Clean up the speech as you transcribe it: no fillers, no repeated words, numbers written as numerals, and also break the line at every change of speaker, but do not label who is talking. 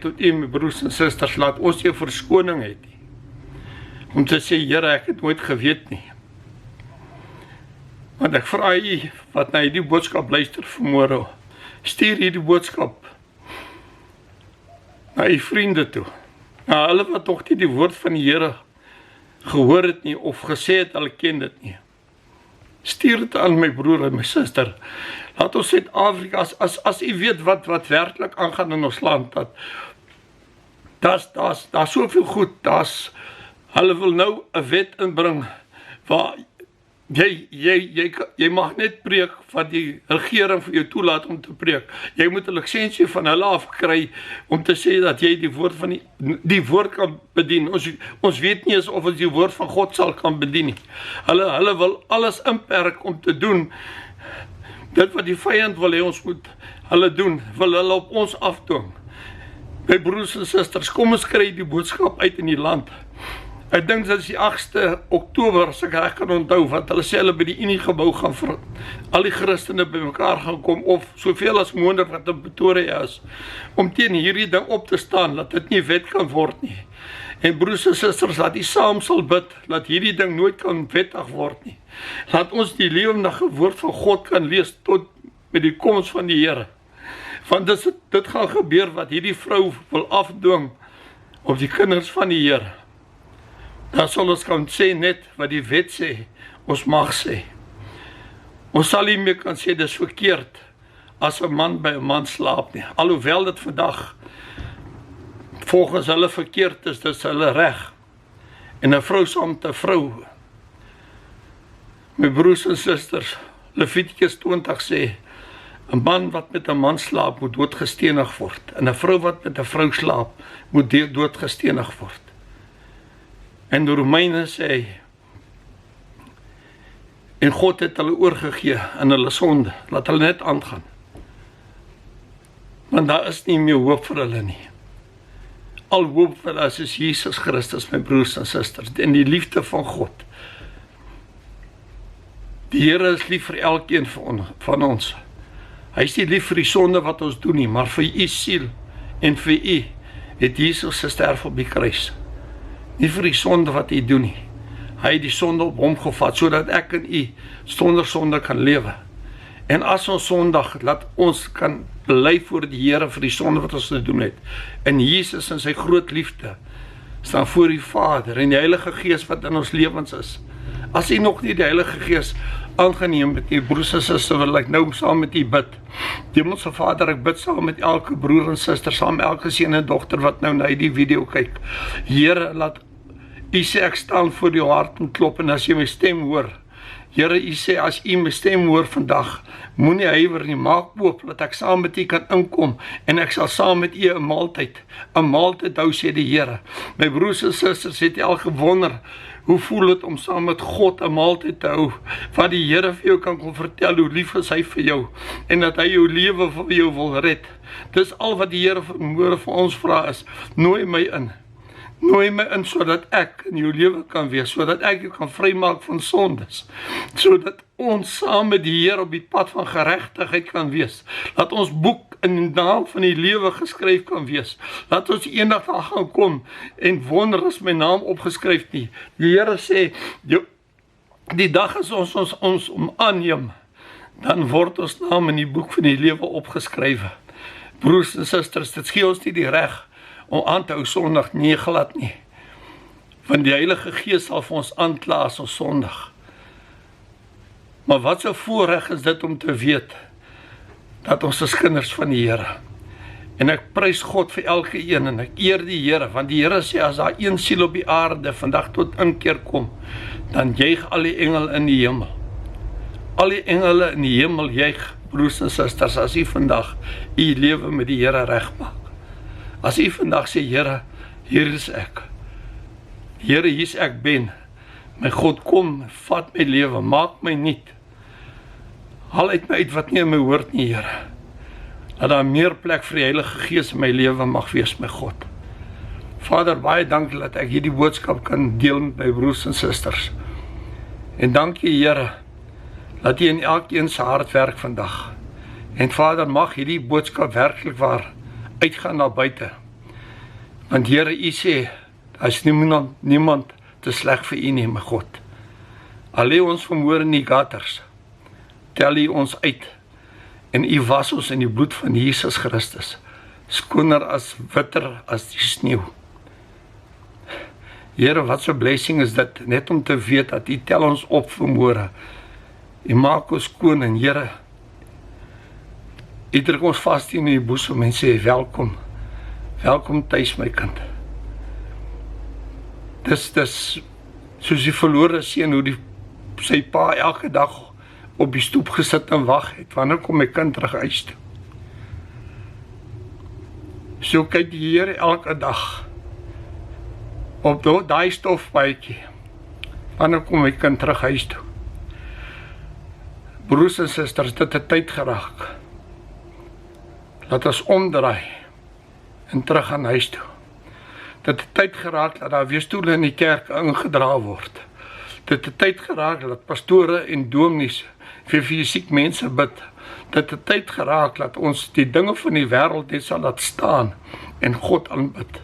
tot u, my broers en susters, laat ons jou verskoning het nie. Om te sê, Here, ek het nooit geweet nie. Want ek vra u, wat na hierdie boodskap luister vanmôre, stuur hierdie boodskap na u vriende toe. Na hulle wat nog nie die woord van die Here gehoor het nie, of gesê het, hulle ken dit nie. Stuur dit aan my broer en my suster. Laat ons Suid-Afrika, as u weet wat werklik aangaan in ons land, daar soveel goed, hulle wil nou 'n wet inbring, waar jy mag net preek wat die regering vir jou toelaat om te preek. Jy moet 'n lisensie van hulle afkry om te sê dat jy die woord van die woord kan bedien. Ons weet nie eens of ons die woord van God sal kan bedien nie. Hulle wil alles inperk om te doen dit wat die vyand wil hê ons moet hulle doen, wil hulle op ons afdwing. My broers en susters, kom ons kry die boodskap uit in die land. Ek dink dat is die 8de Oktober, as ek reg kan onthou, want hulle sê hulle by die Uniegebou gaan vir al die Christene bymekaar gaan kom, of soveel as moontlik wat in Pretoria is, om teen hierdie ding op te staan, dat dit nie wet kan word nie. En broers en susters, laat u saam sal bid, dat hierdie ding nooit kan wettig word nie. Laat ons die lewendige woord van God kan lees tot met die koms van die Here. Want dit gaan gebeur wat hierdie vrou wil afdwing op die kinders van die Here. Dan sal ons kan sê net wat die wet sê, ons mag sê. Ons sal nie meer kan sê, dis verkeerd, as 'n man by 'n man slaap nie. Alhoewel dit vandag, volgens hulle verkeerd is, dis hulle reg. En 'n vrou saam met 'n vrou. My broers en susters, Levitikus 20 sê, 'n man wat met 'n man slaap, moet doodgestenig word. En 'n vrou wat met 'n vrou slaap, moet doodgestenig word. En die Romeine sê, en God het hulle oorgegee in hulle sonde, laat hulle net aangaan. Want daar is nie meer hoop vir hulle nie. Al hoop vir hulle is Jesus Christus, my broers en susters, en die liefde van God. Die Here is lief vir elkeen van ons. Hy is nie lief vir die sonde wat ons doen nie, maar vir u siel en vir u het Jesus gesterf op die kruis. Nie vir die sonde wat u doen nie. Hy het die sonde op hom gevat, sodat ek en u sonder sonde kan lewe. En as ons sondig, laat ons kan bely voor die Here vir die sonde wat ons gedoen het. En Jesus in sy groot liefde staan voor die Vader en die Heilige Gees wat in ons lewens is. As u nog nie die Heilige Gees aangeneem het, die broers en susters, wil ek nou saam met u bid. Hemelse Vader, ek bid saam met elke broer en suster, saam met elke seun en dogter wat nou na die video kyk. Here, laat u sê ek staan voor jou hart en klop, en as jy my stem hoor, Here, u sê as u my stem hoor vandag, moenie huiwer nie, maak oop, dat ek saam met u kan inkom, en ek sal saam met u 'n maaltyd hou, sê die Here. My broers en susters, het jy al gewonder, hoe voel dit om saam met God 'n maaltyd te hou, wat die Here vir jou kan kom vertel, hoe lief is hy vir jou, en dat hy jou lewe vir jou wil red. Dis al wat die Here vanmôre vir ons vra is, nooi my in. Nooi my in, sodat ek in jou lewe kan wees, sodat ek jou kan vrymaak van sondes, sodat ons saam met die Here op die pad van geregtigheid kan wees. Laat ons boek in die naam van die lewe geskryf kan wees. Laat ons eendag daar gaan kom en wonder is my naam opgeskryf nie. Die Here sê, die dag as ons aanneem, dan word ons naam in die boek van die lewe opgeskrywe. Broers en susters, dit gee ons nie die reg om aan te hou sondig, nie glad nie. Want die Heilige Gees sal vir ons aankla as ons sondig. Maar wat so voorreg is dit om te weet, dat ons is kinders van die Here. En ek prys God vir elke een, en ek eer die Here, want die Here sê, as daar een siel op die aarde vandag tot inkeer kom, dan juig al die engele in die hemel. Al die engele in die hemel juig, broers en susters, as u vandag u lewe met die Here regmaak. As u vandag sê, Here, hier is ek. Here, hier is ek ben. My God, kom, vat my lewe, maak my nuut. Haal uit my uit wat nie in my hoort nie, Here. Dat daar meer plek vir die Heilige Gees in my lewe mag wees, my God. Vader, baie dankie dat ek hierdie boodskap kan deel met my broers en susters. En dankie, Here, dat U in elkeen se hart werk vandag. En Vader, mag hierdie boodskap werklik waar uitgaan na buite. Want Here, U sê, daar is niemand te sleg vir U nie, my God. Al lê ons vermoor in die gutters, tel U ons uit, en U was ons in die bloed van Jesus Christus, skoner as witter as die sneeu. Here, wat so blessing is dit, net om te weet dat U tel ons op vanmôre. U maak ons skoon en Here, U druk ons vas in U boesem en sê, welkom, welkom tuis my kind. Dis soos die verlore seun, hoe sy pa elke dag op die stoep gesit en wag het, wanneer kom my kind terug huis toe? So kyk die Here elke dag op daai stofbaadjie, wanneer kom my kind terug huis toe? Broers en susters, dit het tyd geraak. Laat ons omdraai en terug gaan huis toe. Dit het tyd geraak dat daar weer stoele in die kerk ingedra word. Dit het tyd geraak dat pastore en dominees vir siek mense bid. Dit het tyd geraak dat ons die dinge van die wêreld net sal laat staan en God aanbid.